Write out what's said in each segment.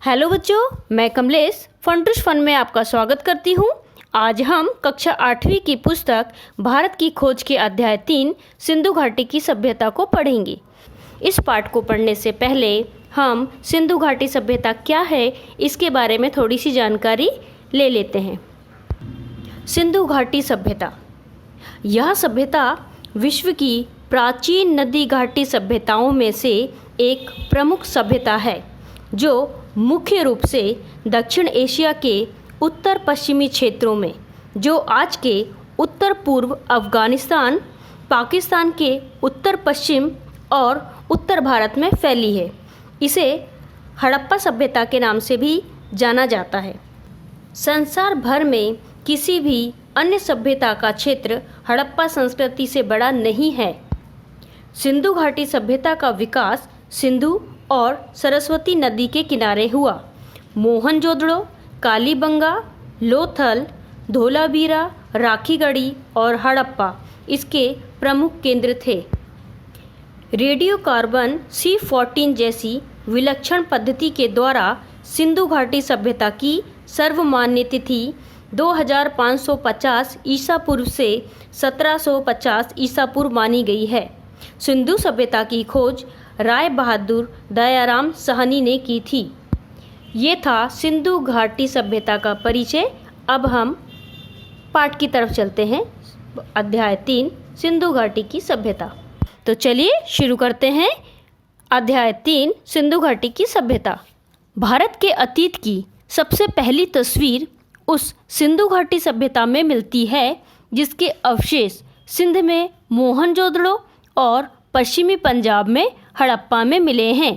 Hello बच्चों, मैं Kamlesh Funtoosh fun में आपका स्वागत करती हूँ। आज हम कक्षा 8वीं की पुस्तक भारत की खोज के अध्याय 3 सिंधु घाटी की सभ्यता को पढ़ेंगे। इस पाठ को पढ़ने से पहले हम सिंधु घाटी सभ्यता क्या है इसके बारे में थोड़ी सी जानकारी ले लेते हैं। सिंधु घाटी सभ्यता, यह सभ्यता विश्व की प्राचीन नदी घाटी सभ्यताओं में से एक प्रमुख सभ्यता है जो मुख्य रूप से दक्षिण एशिया के उत्तर पश्चिमी क्षेत्रों में, जो आज के उत्तर पूर्व अफ़गानिस्तान, पाकिस्तान के उत्तर पश्चिम और उत्तर भारत में फैली है। इसे हड़प्पा सभ्यता के नाम से भी जाना जाता है। संसार भर में किसी भी अन्य सभ्यता का क्षेत्र हड़प्पा संस्कृति से बड़ा नहीं है। सिंधु घाटी सभ्यता का विकास सिंधु और सरस्वती नदी के किनारे हुआ। मोहनजोदड़ो, कालीबंगा, लोथल, धोलावीरा, राखीगढ़ी और हड़प्पा इसके प्रमुख केंद्र थे। रेडियोकार्बन C14 जैसी विलक्षण पद्धति के द्वारा सिंधु घाटी सभ्यता की सर्वमान्य तिथि 2550 ईसा पूर्व से 1750 ईसा पूर्व मानी गई है। सिंधु सभ्यता की खोज राय बहादुर दयाराम साहनी ने की थी। ये था सिंधु घाटी सभ्यता का परिचय। अब हम पाठ की तरफ चलते हैं। अध्याय 3 सिंधु घाटी की सभ्यता। तो चलिए शुरू करते हैं। अध्याय 3 सिंधु घाटी की सभ्यता। भारत के अतीत की सबसे पहली तस्वीर उस सिंधु घाटी सभ्यता में मिलती है जिसके अवशेष सिंध में मोहनजोदड़ो और पश्चिमी पंजाब में हड़प्पा में मिले हैं।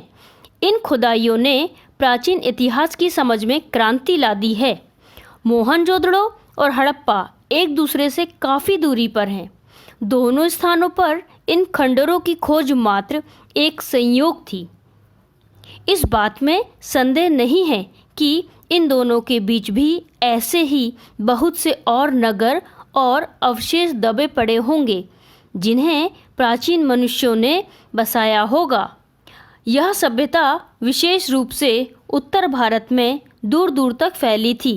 इन खुदाइयों ने प्राचीन इतिहास की समझ में क्रांति ला दी है। मोहनजोदड़ो और हड़प्पा एक दूसरे से काफ़ी दूरी पर हैं। दोनों स्थानों पर इन खंडरों की खोज मात्र एक संयोग थी। इस बात में संदेह नहीं है कि इन दोनों के बीच भी ऐसे ही बहुत से और नगर और अवशेष दबे पड़े होंगे जिन्हें प्राचीन मनुष्यों ने बसाया होगा। यह सभ्यता विशेष रूप से उत्तर भारत में दूर दूर तक फैली थी।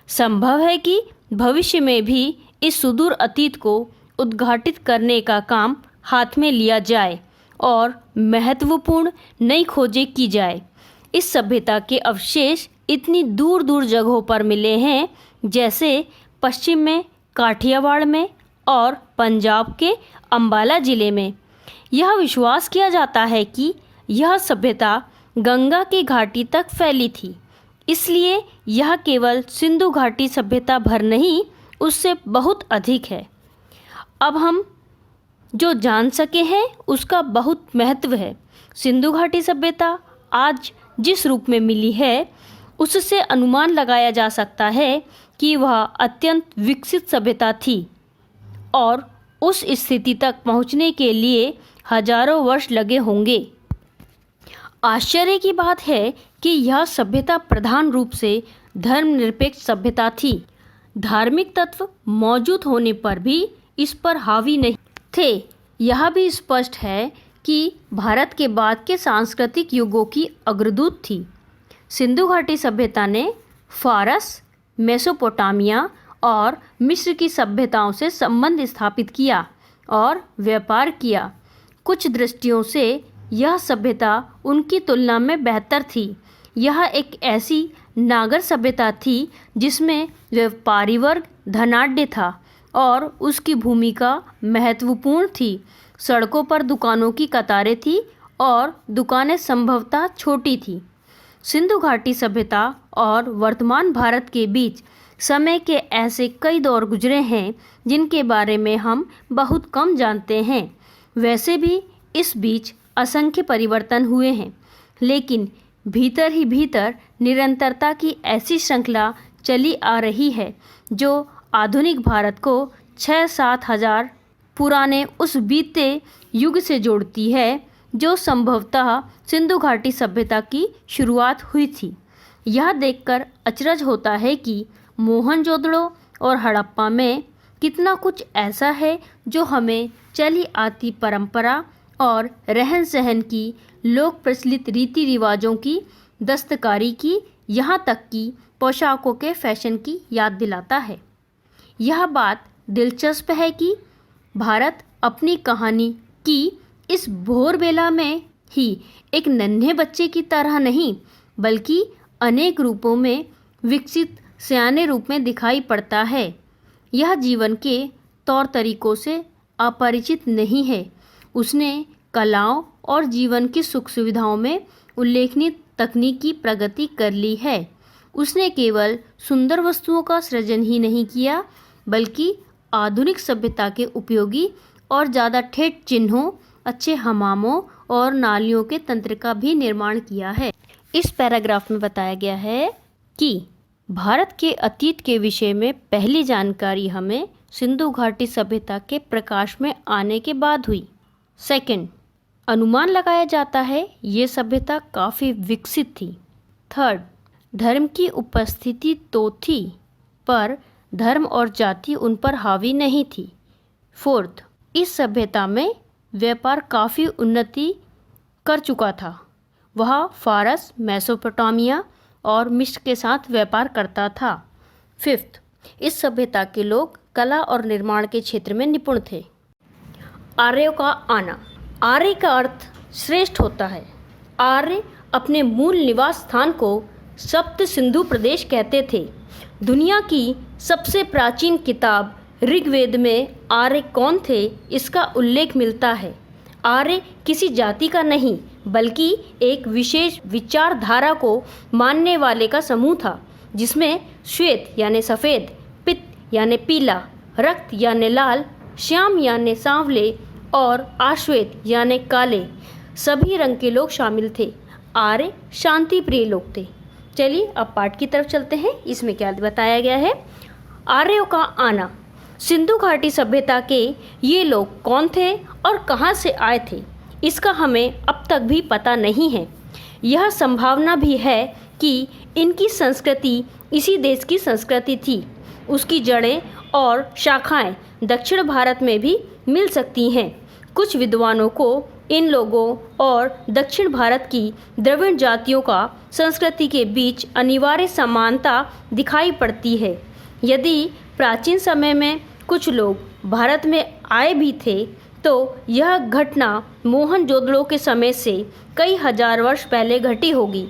संभव है कि भविष्य में भी इस सुदूर अतीत को उद्घाटित करने का काम हाथ में लिया जाए और महत्वपूर्ण नई खोजें की जाए। इस सभ्यता के अवशेष इतनी दूर दूर जगहों पर मिले हैं, जैसे पश्चिम में काठियावाड़ में और पंजाब के अंबाला ज़िले में। यह विश्वास किया जाता है कि यह सभ्यता गंगा की घाटी तक फैली थी, इसलिए यह केवल सिंधु घाटी सभ्यता भर नहीं, उससे बहुत अधिक है। अब हम जो जान सके हैं उसका बहुत महत्व है। सिंधु घाटी सभ्यता आज जिस रूप में मिली है उससे अनुमान लगाया जा सकता है कि वह अत्यंत विकसित सभ्यता थी और उस स्थिति तक पहुंचने के लिए हजारों वर्ष लगे होंगे। आश्चर्य की बात है कि यह सभ्यता प्रधान रूप से धर्मनिरपेक्ष सभ्यता थी। धार्मिक तत्व मौजूद होने पर भी इस पर हावी नहीं थे। यह भी स्पष्ट है कि भारत के बाद के सांस्कृतिक युगों की अग्रदूत थी। सिंधु घाटी सभ्यता ने फारस, मेसोपोटामिया और मिस्र की सभ्यताओं से संबंध स्थापित किया और व्यापार किया। कुछ दृष्टियों से यह सभ्यता उनकी तुलना में बेहतर थी। यह एक ऐसी नागर सभ्यता थी जिसमें व्यापारी वर्ग धनाढ्य था और उसकी भूमिका महत्वपूर्ण थी। सड़कों पर दुकानों की कतारें थी और दुकानें संभवतः छोटी थी। सिंधु घाटी सभ्यता और वर्तमान भारत के बीच समय के ऐसे कई दौर गुजरे हैं जिनके बारे में हम बहुत कम जानते हैं। वैसे भी इस बीच असंख्य परिवर्तन हुए हैं, लेकिन भीतर ही भीतर निरंतरता की ऐसी श्रृंखला चली आ रही है जो आधुनिक भारत को 6-7 हजार पुराने उस बीते युग से जोड़ती है जो संभवतः सिंधु घाटी सभ्यता की शुरुआत हुई थी। यह देखकर अचरज होता है कि मोहनजोदड़ो और हड़प्पा में कितना कुछ ऐसा है जो हमें चली आती परंपरा और रहन सहन की लोक प्रचलित रीति रिवाजों की दस्तकारी की, यहाँ तक कि पोशाकों के फैशन की याद दिलाता है। यह बात दिलचस्प है कि भारत अपनी कहानी की इस भोरबेला में ही एक नन्हे बच्चे की तरह नहीं, बल्कि अनेक रूपों में विकसित सयाने रूप में दिखाई पड़ता है। यह जीवन के तौर तरीकों से अपरिचित नहीं है। उसने कलाओं और जीवन की सुख सुविधाओं में उल्लेखनीय तकनीकी प्रगति कर ली है। उसने केवल सुंदर वस्तुओं का सृजन ही नहीं किया, बल्कि आधुनिक सभ्यता के उपयोगी और ज़्यादा ठेठ चिन्हों, अच्छे हमामों और नालियों के तंत्र का भी निर्माण किया है। इस पैराग्राफ में बताया गया है कि भारत के अतीत के विषय में पहली जानकारी हमें सिंधु घाटी सभ्यता के प्रकाश में आने के बाद हुई। सेकंड, अनुमान लगाया जाता है ये सभ्यता काफ़ी विकसित थी। थर्ड, धर्म की उपस्थिति तो थी, पर धर्म और जाति उन पर हावी नहीं थी। फोर्थ, इस सभ्यता में व्यापार काफ़ी उन्नति कर चुका था। वह फारस, मेसोपोटामिया और मिस्र के साथ व्यापार करता था। फिफ्थ, इस सभ्यता के लोग कला और निर्माण के क्षेत्र में निपुण थे। आर्यों का आना। आर्य का अर्थ श्रेष्ठ होता है। आर्य अपने मूल निवास स्थान को सप्त सिंधु प्रदेश कहते थे। दुनिया की सबसे प्राचीन किताब ऋग्वेद में आर्य कौन थे इसका उल्लेख मिलता है। आर्य किसी जाति का नहीं, बल्कि एक विशेष विचारधारा को मानने वाले का समूह था, जिसमें श्वेत यानी सफ़ेद, पित्त यानी पीला, रक्त यानी लाल, श्याम यानी सांवले और आश्वेत यानी काले सभी रंग के लोग शामिल थे। आर्य शांति प्रिय लोग थे। चलिए अब पाठ की तरफ चलते हैं। इसमें क्या बताया गया है। आर्यों का आना। सिंधु घाटी सभ्यता के ये लोग कौन थे और कहाँ से आए थे, इसका हमें अब तक भी पता नहीं है। यह संभावना भी है कि इनकी संस्कृति इसी देश की संस्कृति थी। उसकी जड़ें और शाखाएं दक्षिण भारत में भी मिल सकती हैं। कुछ विद्वानों को इन लोगों और दक्षिण भारत की द्रविड़ जातियों का संस्कृति के बीच अनिवार्य समानता दिखाई पड़ती है। यदि प्राचीन समय में कुछ लोग भारत में आए भी थे, तो यह घटना मोहनजोदड़ो के समय से कई हजार वर्ष पहले घटी होगी।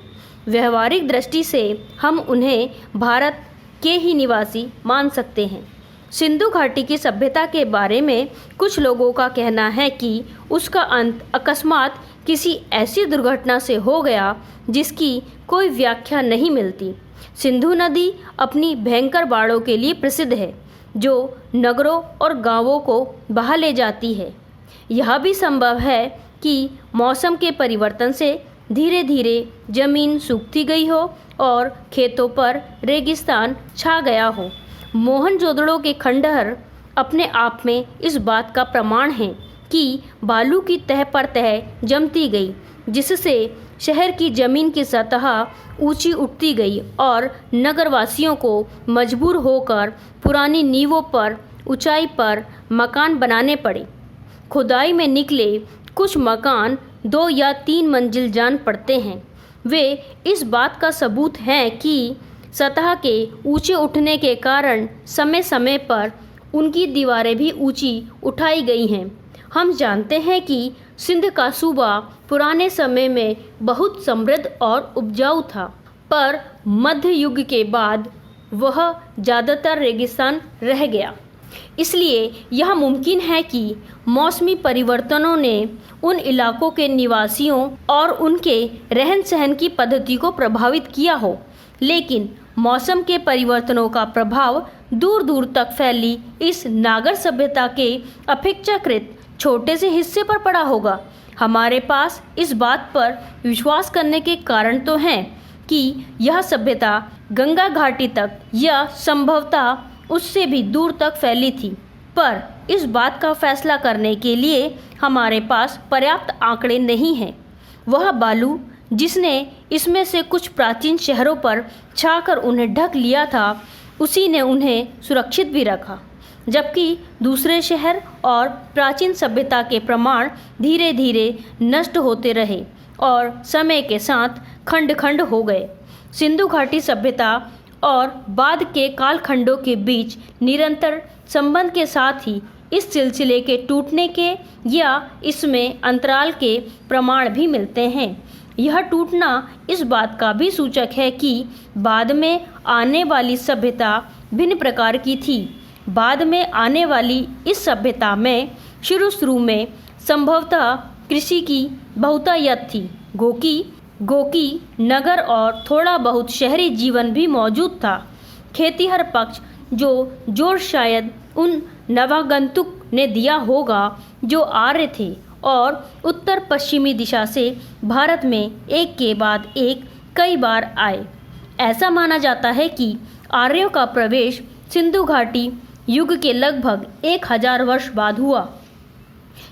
व्यवहारिक दृष्टि से हम उन्हें भारत के ही निवासी मान सकते हैं। सिंधु घाटी की सभ्यता के बारे में कुछ लोगों का कहना है कि उसका अंत अकस्मात किसी ऐसी दुर्घटना से हो गया जिसकी कोई व्याख्या नहीं मिलती। सिंधु नदी अपनी भयंकर बाढ़ों के लिए प्रसिद्ध है, जो नगरों और गांवों को बहा ले जाती है। यह भी संभव है कि मौसम के परिवर्तन से धीरे धीरे जमीन सूखती गई हो और खेतों पर रेगिस्तान छा गया हो। मोहनजोदड़ो के खंडहर अपने आप में इस बात का प्रमाण है कि बालू की तह पर तह जमती गई, जिससे शहर की जमीन की सतह ऊंची उठती गई और नगरवासियों को मजबूर होकर पुरानी नींवों पर ऊंचाई पर मकान बनाने पड़े। खुदाई में निकले कुछ मकान 2 या 3 मंजिल जान पड़ते हैं। वे इस बात का सबूत हैं कि सतह के ऊंचे उठने के कारण समय समय पर उनकी दीवारें भी ऊंची उठाई गई हैं। हम जानते हैं कि सिंध का सूबा पुराने समय में बहुत समृद्ध और उपजाऊ था, पर मध्य युग के बाद वह ज़्यादातर रेगिस्तान रह गया। इसलिए यह मुमकिन है कि मौसमी परिवर्तनों ने उन इलाकों के निवासियों और उनके रहन सहन की पद्धति को प्रभावित किया हो, लेकिन मौसम के परिवर्तनों का प्रभाव दूर दूर तक फैली इस नागर सभ्यता के अपेक्षाकृत छोटे से हिस्से पर पड़ा होगा। हमारे पास इस बात पर विश्वास करने के कारण तो हैं कि यह सभ्यता गंगा घाटी तक या संभवतः उससे भी दूर तक फैली थी, पर इस बात का फैसला करने के लिए हमारे पास पर्याप्त आंकड़े नहीं हैं। वह बालू जिसने इसमें से कुछ प्राचीन शहरों पर छाकर उन्हें ढक लिया था, उसी ने उन्हें सुरक्षित भी रखा, जबकि दूसरे शहर और प्राचीन सभ्यता के प्रमाण धीरे धीरे नष्ट होते रहे और समय के साथ खंड खंड हो गए। सिंधु घाटी सभ्यता और बाद के कालखंडों के बीच निरंतर संबंध के साथ ही इस सिलसिले के टूटने के या इसमें अंतराल के प्रमाण भी मिलते हैं। यह टूटना इस बात का भी सूचक है कि बाद में आने वाली सभ्यता भिन्न प्रकार की थी। बाद में आने वाली इस सभ्यता में शुरू में संभवतः कृषि की बहुतायत थी। गोकी नगर और थोड़ा बहुत शहरी जीवन भी मौजूद था। खेतीहर पक्ष जो जोर शायद उन नवागंतुक ने दिया होगा जो आर्य थे और उत्तर पश्चिमी दिशा से भारत में एक के बाद एक कई बार आए। ऐसा माना जाता है कि आर्यों का प्रवेश सिंधु घाटी युग के लगभग 1000 वर्ष बाद हुआ।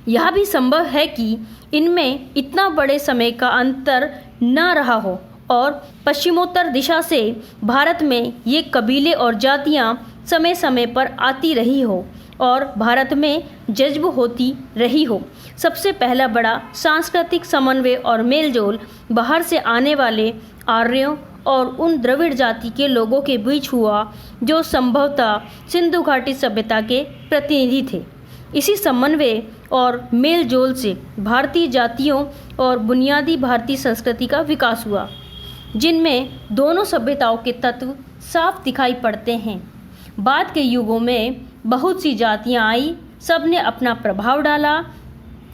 यह भी संभव है कि इनमें इतना बड़े समय का अंतर न रहा हो और पश्चिमोत्तर दिशा से भारत में ये कबीले और जातियां समय समय पर आती रही हो और भारत में जज्ब होती रही हो। सबसे पहला बड़ा सांस्कृतिक समन्वय और मेलजोल बाहर से आने वाले आर्यों और उन द्रविड़ जाति के लोगों के बीच हुआ जो संभवतः सिंधु घाटी सभ्यता के प्रतिनिधि थे। इसी समन्वय और मेलजोल से भारतीय जातियों और बुनियादी भारतीय संस्कृति का विकास हुआ, जिनमें दोनों सभ्यताओं के तत्व साफ दिखाई पड़ते हैं। बाद के युगों में बहुत सी जातियां आई, सब ने अपना प्रभाव डाला,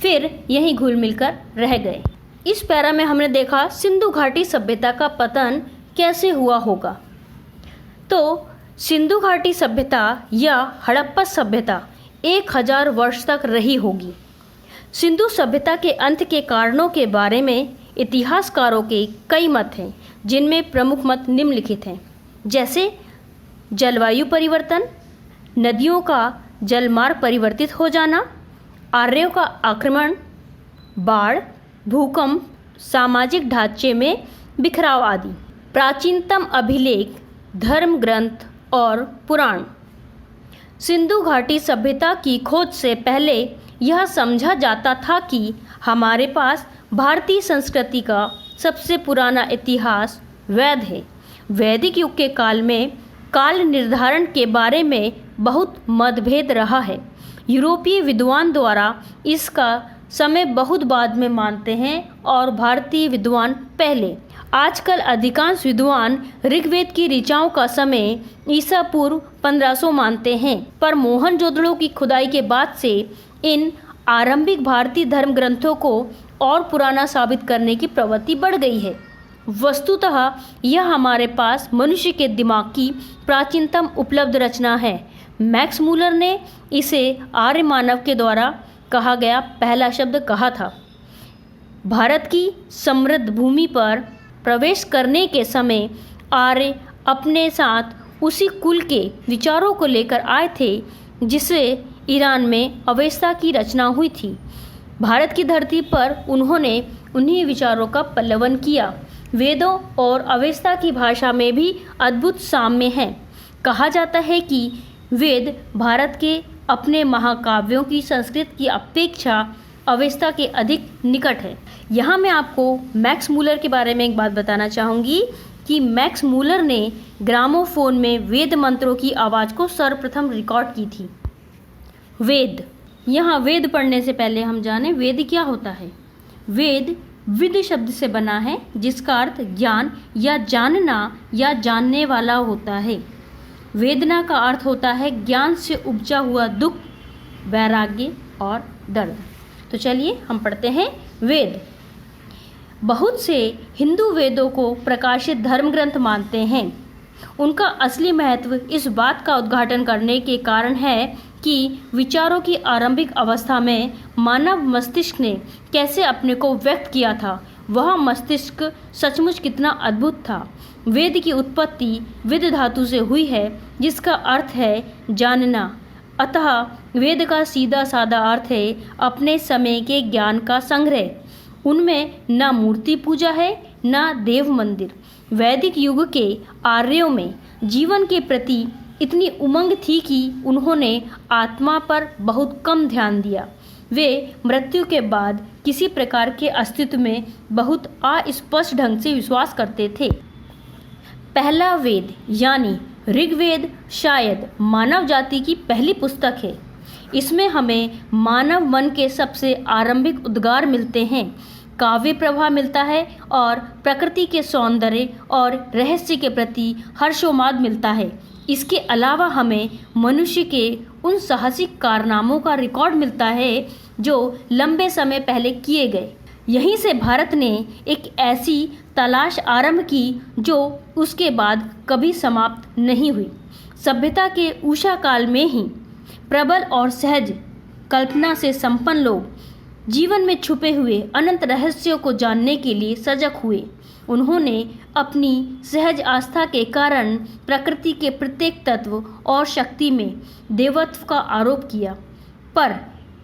फिर यहीं घुल मिलकर रह गए। इस पैरा में हमने देखा सिंधु घाटी सभ्यता का पतन कैसे हुआ होगा। तो सिंधु घाटी सभ्यता या हड़प्पा सभ्यता 1000 वर्ष तक रही होगी। सिंधु सभ्यता के अंत के कारणों के बारे में इतिहासकारों के कई मत हैं, जिनमें प्रमुख मत निम्नलिखित हैं, जैसे जलवायु परिवर्तन, नदियों का जलमार्ग परिवर्तित हो जाना, आर्यों का आक्रमण, बाढ़, भूकंप, सामाजिक ढांचे में बिखराव आदि। प्राचीनतम अभिलेख, धर्म ग्रंथ और पुराण। सिंधु घाटी सभ्यता की खोज से पहले यह समझा जाता था कि हमारे पास भारतीय संस्कृति का सबसे पुराना इतिहास वैद है। वैदिक युग के काल में काल निर्धारण के बारे में बहुत मतभेद रहा है। यूरोपीय विद्वान द्वारा इसका समय बहुत बाद में मानते हैं और भारतीय विद्वान पहले। आजकल अधिकांश विद्वान ऋग्वेद की ऋचाओं का समय ईसा पूर्व 1500 मानते हैं, पर मोहनजोदड़ो की खुदाई के बाद से इन आरंभिक भारतीय धर्म ग्रंथों को और पुराना साबित करने की प्रवृत्ति बढ़ गई है। वस्तुतः यह हमारे पास मनुष्य के दिमाग की प्राचीनतम उपलब्ध रचना है। मैक्स मूलर ने इसे आर्य मानव के द्वारा कहा गया पहला शब्द कहा था। भारत की समृद्ध भूमि पर प्रवेश करने के समय आर्य अपने साथ उसी कुल के विचारों को लेकर आए थे जिससे ईरान में अवेस्ता की रचना हुई थी। भारत की धरती पर उन्होंने उन्हीं विचारों का पल्लवन किया। वेदों और अवेस्ता की भाषा में भी अद्भुत साम्य है। कहा जाता है कि वेद भारत के अपने महाकाव्यों की संस्कृत की अपेक्षा अवेस्ता के अधिक निकट है। यहाँ मैं आपको मैक्स मूलर के बारे में एक बात बताना चाहूँगी कि मैक्स मूलर ने ग्रामोफोन में वेद मंत्रों की आवाज़ को सर्वप्रथम रिकॉर्ड की थी। वेद, यहाँ वेद पढ़ने से पहले हम जाने वेद क्या होता है। वेद विद शब्द से बना है जिसका अर्थ ज्ञान या जानना या जानने वाला होता है। वेदना का अर्थ होता है ज्ञान से उपजा हुआ दुख, वैराग्य और दर्द। तो चलिए हम पढ़ते हैं वेद। बहुत से हिंदू वेदों को प्रकाशित धर्म ग्रंथ मानते हैं। उनका असली महत्व इस बात का उद्घाटन करने के कारण है कि विचारों की आरंभिक अवस्था में मानव मस्तिष्क ने कैसे अपने को व्यक्त किया था। वह मस्तिष्क सचमुच कितना अद्भुत था। वेद की उत्पत्ति विद धातु से हुई है जिसका अर्थ है जानना। अतः वेद का सीधा साधा अर्थ है अपने समय के ज्ञान का संग्रह। उनमें न मूर्ति पूजा है न देव मंदिर। वैदिक युग के आर्यों में जीवन के प्रति इतनी उमंग थी कि उन्होंने आत्मा पर बहुत कम ध्यान दिया। वे मृत्यु के बाद किसी प्रकार के अस्तित्व में बहुत अस्पष्ट ढंग से विश्वास करते थे। पहला वेद यानी ऋग्वेद शायद मानव जाति की पहली पुस्तक है। इसमें हमें मानव मन के सबसे आरंभिक उद्गार मिलते हैं, काव्य प्रभाव मिलता है और प्रकृति के सौंदर्य और रहस्य के प्रति हर्षोन्माद मिलता है। इसके अलावा हमें मनुष्य के उन साहसिक कारनामों का रिकॉर्ड मिलता है जो लंबे समय पहले किए गए। यहीं से भारत ने एक ऐसी तलाश आरंभ की जो उसके बाद कभी समाप्त नहीं हुई। सभ्यता के उषा काल में ही प्रबल और सहज कल्पना से संपन्न लोग जीवन में छुपे हुए अनंत रहस्यों को जानने के लिए सजग हुए। उन्होंने अपनी सहज आस्था के कारण प्रकृति के प्रत्येक तत्व और शक्ति में देवत्व का आरोप किया, पर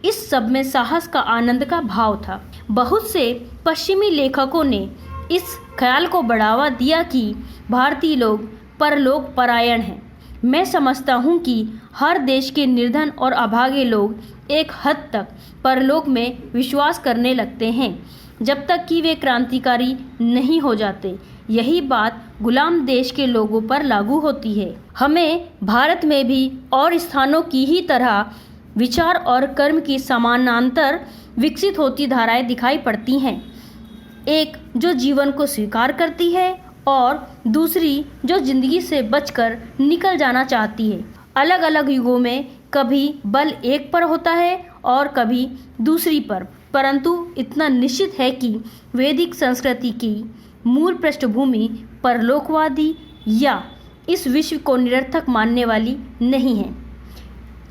इस सब में साहस का आनंद का भाव था। बहुत से पश्चिमी लेखकों ने इस ख्याल को बढ़ावा दिया कि भारतीय लोग परलोक परायण हैं। मैं समझता हूँ कि हर देश के निर्धन और अभागे लोग एक हद तक परलोक में विश्वास करने लगते हैं जब तक कि वे क्रांतिकारी नहीं हो जाते। यही बात गुलाम देश के लोगों पर लागू होती है। हमें भारत में भी और स्थानों की ही तरह विचार और कर्म की समानांतर विकसित होती धाराएं दिखाई पड़ती हैं, एक जो जीवन को स्वीकार करती है और दूसरी जो जिंदगी से बचकर निकल जाना चाहती है। अलग अलग युगों में कभी बल एक पर होता है और कभी दूसरी पर, परंतु इतना निश्चित है कि वैदिक संस्कृति की मूल पृष्ठभूमि परलोकवादी या इस विश्व को निरर्थक मानने वाली नहीं है।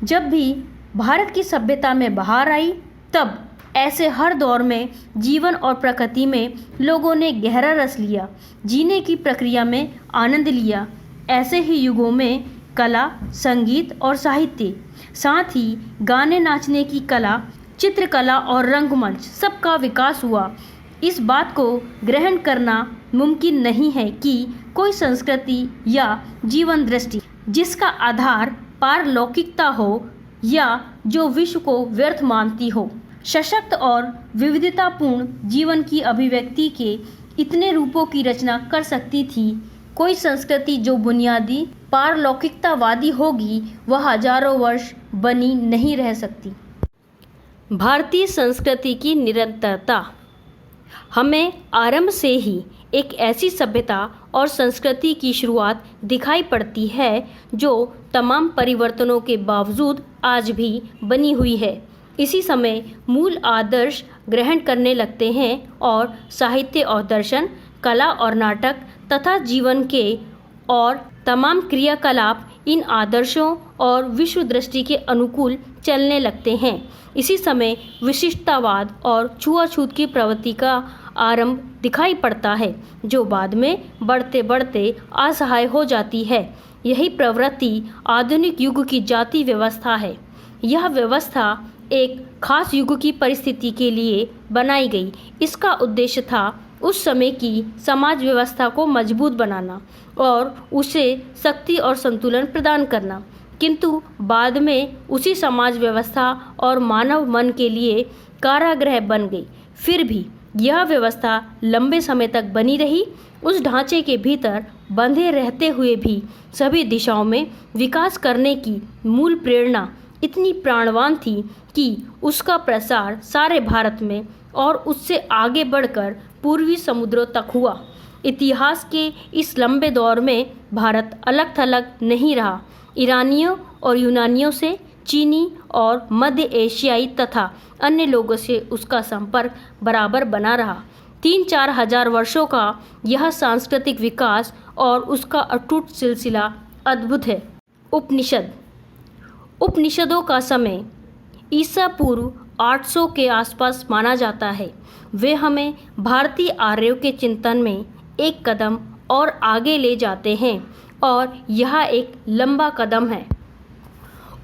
जब भी भारत की सभ्यता में बहार आई, तब ऐसे हर दौर में जीवन और प्रकृति में लोगों ने गहरा रस लिया, जीने की प्रक्रिया में आनंद लिया। ऐसे ही युगों में कला, संगीत और साहित्य, साथ ही गाने नाचने की कला, चित्रकला और रंगमंच सबका विकास हुआ। इस बात को ग्रहण करना मुमकिन नहीं है कि कोई संस्कृति या जीवन दृष्टि जिसका आधार पारलौकिकता हो या जो विश्व को व्यर्थ मानती हो, सशक्त और विविधतापूर्ण जीवन की अभिव्यक्ति के इतने रूपों की रचना कर सकती थी। कोई संस्कृति जो बुनियादी पारलौकिकतावादी होगी वह हजारों वर्ष बनी नहीं रह सकती। भारतीय संस्कृति की निरंतरता हमें आरंभ से ही एक ऐसी सभ्यता और संस्कृति की शुरुआत दिखाई पड़ती है जो तमाम परिवर्तनों के बावजूद आज भी बनी हुई है। इसी समय मूल आदर्श ग्रहण करने लगते हैं और साहित्य और दर्शन, कला और नाटक तथा जीवन के और तमाम क्रियाकलाप इन आदर्शों और विश्व दृष्टि के अनुकूल चलने लगते हैं। इसी समय विशिष्टतावाद और छुआछूत की प्रवृत्ति का आरंभ दिखाई पड़ता है, जो बाद में बढ़ते बढ़ते असहाय हो जाती है। यही प्रवृत्ति आधुनिक युग की जाति व्यवस्था है। यह व्यवस्था एक खास युग की परिस्थिति के लिए बनाई गई। इसका उद्देश्य था उस समय की समाज व्यवस्था को मजबूत बनाना और उसे शक्ति और संतुलन प्रदान करना, किंतु बाद में उसी समाज व्यवस्था और मानव मन के लिए कारागृह बन गई। फिर भी यह व्यवस्था लंबे समय तक बनी रही। उस ढांचे के भीतर बंधे रहते हुए भी सभी दिशाओं में विकास करने की मूल प्रेरणा इतनी प्राणवान थी कि उसका प्रसार सारे भारत में और उससे आगे बढ़कर पूर्वी समुद्रों तक हुआ। इतिहास के इस लंबे दौर में भारत अलग थलग नहीं रहा। ईरानियों और यूनानियों से, चीनी और मध्य एशियाई तथा अन्य लोगों से उसका संपर्क बराबर बना रहा। 3-4 हजार वर्षों का यह सांस्कृतिक विकास और उसका अटूट सिलसिला अद्भुत है। उपनिषदों का समय ईसा पूर्व 800 के आसपास माना जाता है। वे हमें भारतीय आर्यों के चिंतन में एक कदम और आगे ले जाते हैं और यह एक लंबा कदम है।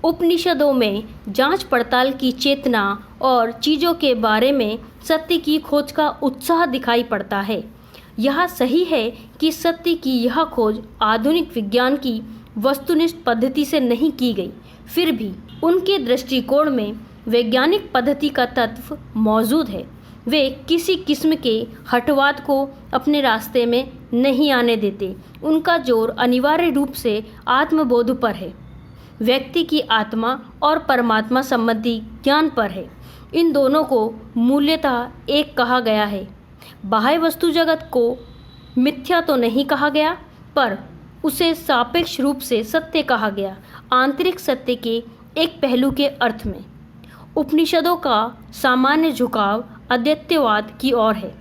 उपनिषदों में जांच पड़ताल की चेतना और चीज़ों के बारे में सत्य की खोज का उत्साह दिखाई पड़ता है। यह सही है कि सत्य की यह खोज आधुनिक विज्ञान की वस्तुनिष्ठ पद्धति से नहीं की गई, फिर भी उनके दृष्टिकोण में वैज्ञानिक पद्धति का तत्व मौजूद है। वे किसी किस्म के हठवाद को अपने रास्ते में नहीं आने देते। उनका जोर अनिवार्य रूप से आत्मबोध पर है, व्यक्ति की आत्मा और परमात्मा संबंधी ज्ञान पर है। इन दोनों को मूल्यतः एक कहा गया है। बाह्य वस्तु जगत को मिथ्या तो नहीं कहा गया, पर उसे सापेक्ष रूप से सत्य कहा गया, आंतरिक सत्य के एक पहलू के अर्थ में। उपनिषदों का सामान्य झुकाव अद्वैतवाद की ओर है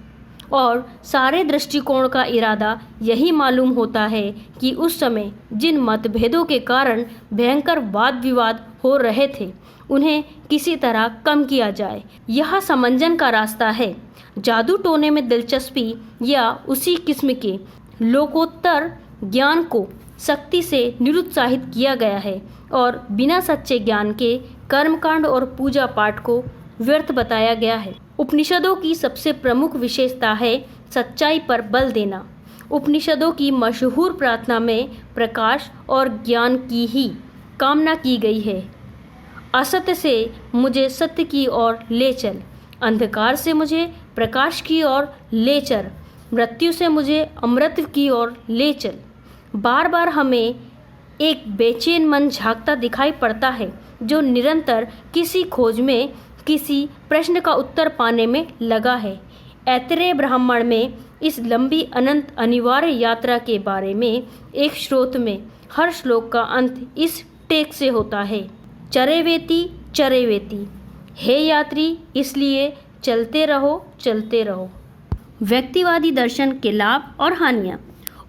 और सारे दृष्टिकोण का इरादा यही मालूम होता है कि उस समय जिन मतभेदों के कारण भयंकर वाद विवाद हो रहे थे उन्हें किसी तरह कम किया जाए। यह समंजन का रास्ता है। जादू टोने में दिलचस्पी या उसी किस्म के लोकोत्तर ज्ञान को सख्ती से निरुत्साहित किया गया है और बिना सच्चे ज्ञान के कर्मकांड और पूजा पाठ को व्यर्थ बताया गया है। उपनिषदों की सबसे प्रमुख विशेषता है सच्चाई पर बल देना। उपनिषदों की मशहूर प्रार्थना में प्रकाश और ज्ञान की ही कामना की गई है। असत्य से मुझे सत्य की ओर ले चल, अंधकार से मुझे प्रकाश की ओर ले चल, मृत्यु से मुझे अमृत की ओर ले चल। बार बार हमें एक बेचैन मन झांकता दिखाई पड़ता है जो निरंतर किसी खोज में, किसी प्रश्न का उत्तर पाने में लगा है। ऐतरेय ब्राह्मण में इस लंबी अनंत अनिवार्य यात्रा के बारे में एक स्रोत में हर श्लोक का अंत इस टेक से होता है, चरेवेति चरेवेति, हे यात्री इसलिए चलते रहो चलते रहो। व्यक्तिवादी दर्शन के लाभ और हानियाँ।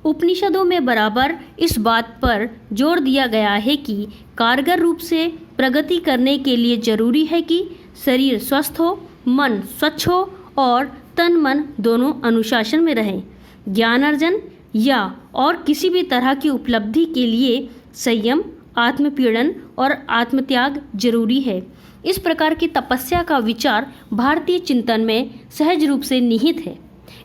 उपनिषदों में बराबर इस बात पर जोर दिया गया है कि कारगर रूप से प्रगति करने के लिए जरूरी है कि शरीर स्वस्थ हो, मन स्वच्छ हो और तन मन दोनों अनुशासन में रहें। ज्ञानार्जन या और किसी भी तरह की उपलब्धि के लिए संयम, आत्मपीड़न और आत्मत्याग जरूरी है। इस प्रकार की तपस्या का विचार भारतीय चिंतन में सहज रूप से निहित है।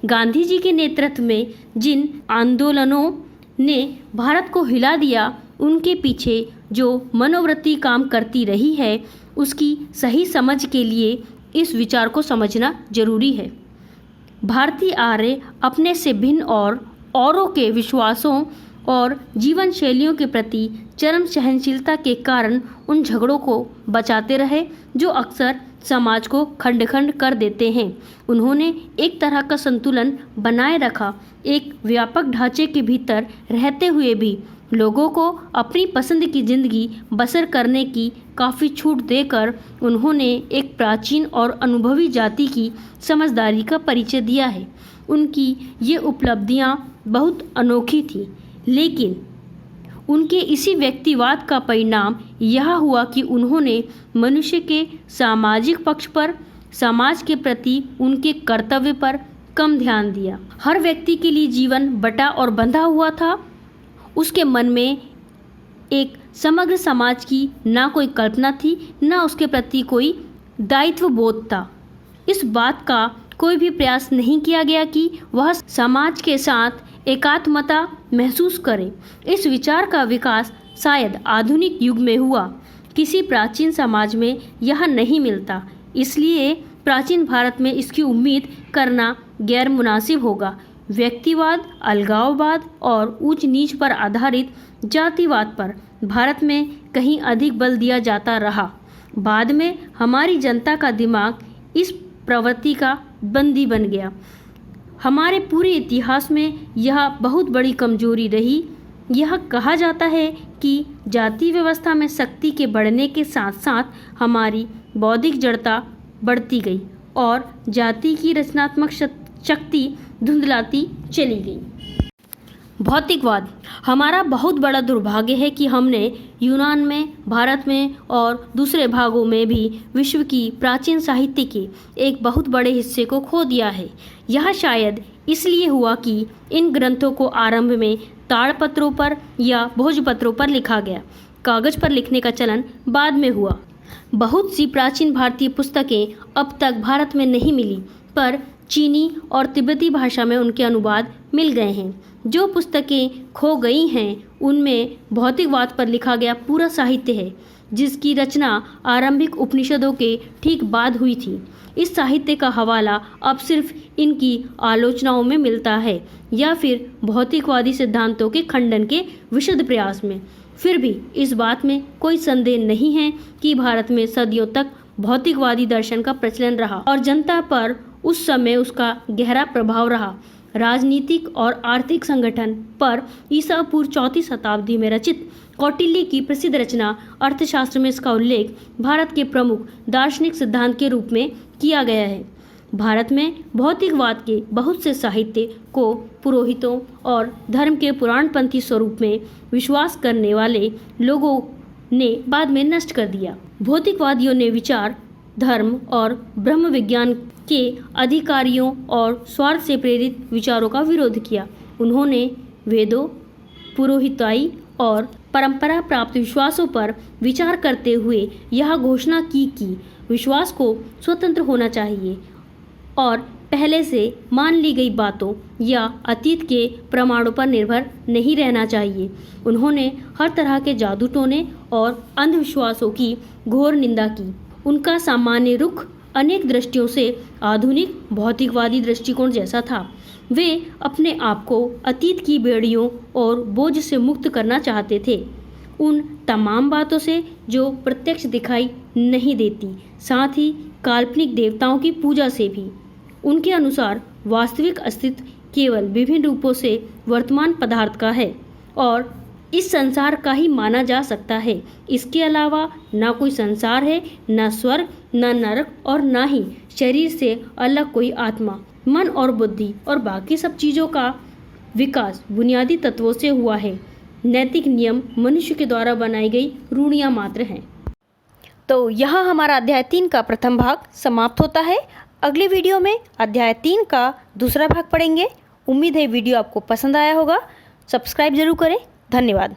गांधी जी के नेतृत्व में जिन आंदोलनों ने भारत को हिला दिया, उनके पीछे जो मनोवृत्ति काम करती रही है, उसकी सही समझ के लिए इस विचार को समझना जरूरी है। भारतीय आर्य अपने से भिन्न और औरों के विश्वासों और जीवन शैलियों के प्रति चरम सहनशीलता के कारण उन झगड़ों को बचाते रहे जो अक्सर समाज को खंड खंड कर देते हैं। उन्होंने एक तरह का संतुलन बनाए रखा। एक व्यापक ढांचे के भीतर रहते हुए भी लोगों को अपनी पसंद की जिंदगी बसर करने की काफ़ी छूट देकर उन्होंने एक प्राचीन और अनुभवी जाति की समझदारी का परिचय दिया है। उनकी ये उपलब्धियां बहुत अनोखी थी, लेकिन उनके इसी व्यक्तिवाद का परिणाम यह हुआ कि उन्होंने मनुष्य के सामाजिक पक्ष पर, समाज के प्रति उनके कर्तव्य पर कम ध्यान दिया। हर व्यक्ति के लिए जीवन बटा और बंधा हुआ था। उसके मन में एक समग्र समाज की ना कोई कल्पना थी, ना उसके प्रति कोई दायित्व बोध था। इस बात का कोई भी प्रयास नहीं किया गया कि वह समाज के साथ एकात्मता महसूस करे। इस विचार का विकास शायद आधुनिक युग में हुआ। किसी प्राचीन समाज में यह नहीं मिलता, इसलिए प्राचीन भारत में इसकी उम्मीद करना गैर मुनासिब होगा। व्यक्तिवाद, अलगाववाद और ऊंच नीच पर आधारित जातिवाद पर भारत में कहीं अधिक बल दिया जाता रहा। बाद में हमारी जनता का दिमाग इस प्रवृत्ति का बंदी बन गया। हमारे पूरे इतिहास में यह बहुत बड़ी कमजोरी रही। यह कहा जाता है कि जाति व्यवस्था में शक्ति के बढ़ने के साथ साथ हमारी बौद्धिक जड़ता बढ़ती गई और जाति की रचनात्मक शक्ति धुंधलाती चली गई। भौतिकवाद। हमारा बहुत बड़ा दुर्भाग्य है कि हमने यूनान में, भारत में और दूसरे भागों में भी विश्व की प्राचीन साहित्य के एक बहुत बड़े हिस्से को खो दिया है। यह शायद इसलिए हुआ कि इन ग्रंथों को आरंभ में ताड़पत्रों पर या भोजपत्रों पर लिखा गया। कागज पर लिखने का चलन बाद में हुआ। बहुत सी प्राचीन भारतीय पुस्तकें अब तक भारत में नहीं मिली, पर चीनी और तिब्बती भाषा में उनके अनुवाद मिल गए हैं। जो पुस्तकें खो गई हैं उनमें भौतिकवाद पर लिखा गया पूरा साहित्य है। जिसकी रचना आरंभिक उपनिषदों के ठीक बाद हुई थी। इस साहित्य का हवाला अब सिर्फ इनकी आलोचनाओं में मिलता है या फिर भौतिकवादी सिद्धांतों के खंडन के विशद प्रयास में। फिर भी इस बात में कोई संदेह नहीं है कि भारत में सदियों तक भौतिकवादी दर्शन का प्रचलन रहा और जनता पर उस समय उसका गहरा प्रभाव रहा। राजनीतिक और आर्थिक संगठन पर ईसा पूर्व 4वीं शताब्दी में रचित कौटिल्य की प्रसिद्ध रचना अर्थशास्त्र में इसका उल्लेख भारत के प्रमुख दार्शनिक सिद्धांत के रूप में किया गया है। भारत में भौतिकवाद के बहुत से साहित्य को पुरोहितों और धर्म के पुराणपंथी स्वरूप में विश्वास करने वाले लोगों ने बाद में नष्ट कर दिया। भौतिकवादियों ने विचार, धर्म और ब्रह्म विज्ञान के अधिकारियों और स्वार्थ से प्रेरित विचारों का विरोध किया। उन्होंने वेदों, पुरोहिताई और परंपरा प्राप्त विश्वासों पर विचार करते हुए यह घोषणा की कि विश्वास को स्वतंत्र होना चाहिए और पहले से मान ली गई बातों या अतीत के प्रमाणों पर निर्भर नहीं रहना चाहिए। उन्होंने हर तरह के जादू टोने और अंधविश्वासों की घोर निंदा की। उनका सामान्य रुख अनेक दृष्टियों से आधुनिक भौतिकवादी दृष्टिकोण जैसा था। वे अपने आप को अतीत की बेड़ियों और बोझ से मुक्त करना चाहते थे, उन तमाम बातों से जो प्रत्यक्ष दिखाई नहीं देती, साथ ही काल्पनिक देवताओं की पूजा से भी। उनके अनुसार वास्तविक अस्तित्व केवल विभिन्न रूपों से वर्तमान पदार्थ का है और इस संसार का ही माना जा सकता है। इसके अलावा ना कोई संसार है, न स्वर्ग, न नरक और ना ही शरीर से अलग कोई आत्मा। मन और बुद्धि और बाकी सब चीज़ों का विकास बुनियादी तत्वों से हुआ है। नैतिक नियम मनुष्य के द्वारा बनाई गई रूढ़ियाँ मात्र हैं। तो यहाँ हमारा अध्याय 3 का प्रथम भाग समाप्त होता है। अगले वीडियो में अध्याय 3 का दूसरा भाग पढ़ेंगे। उम्मीद है वीडियो आपको पसंद आया होगा। सब्सक्राइब जरूर करें। धन्यवाद।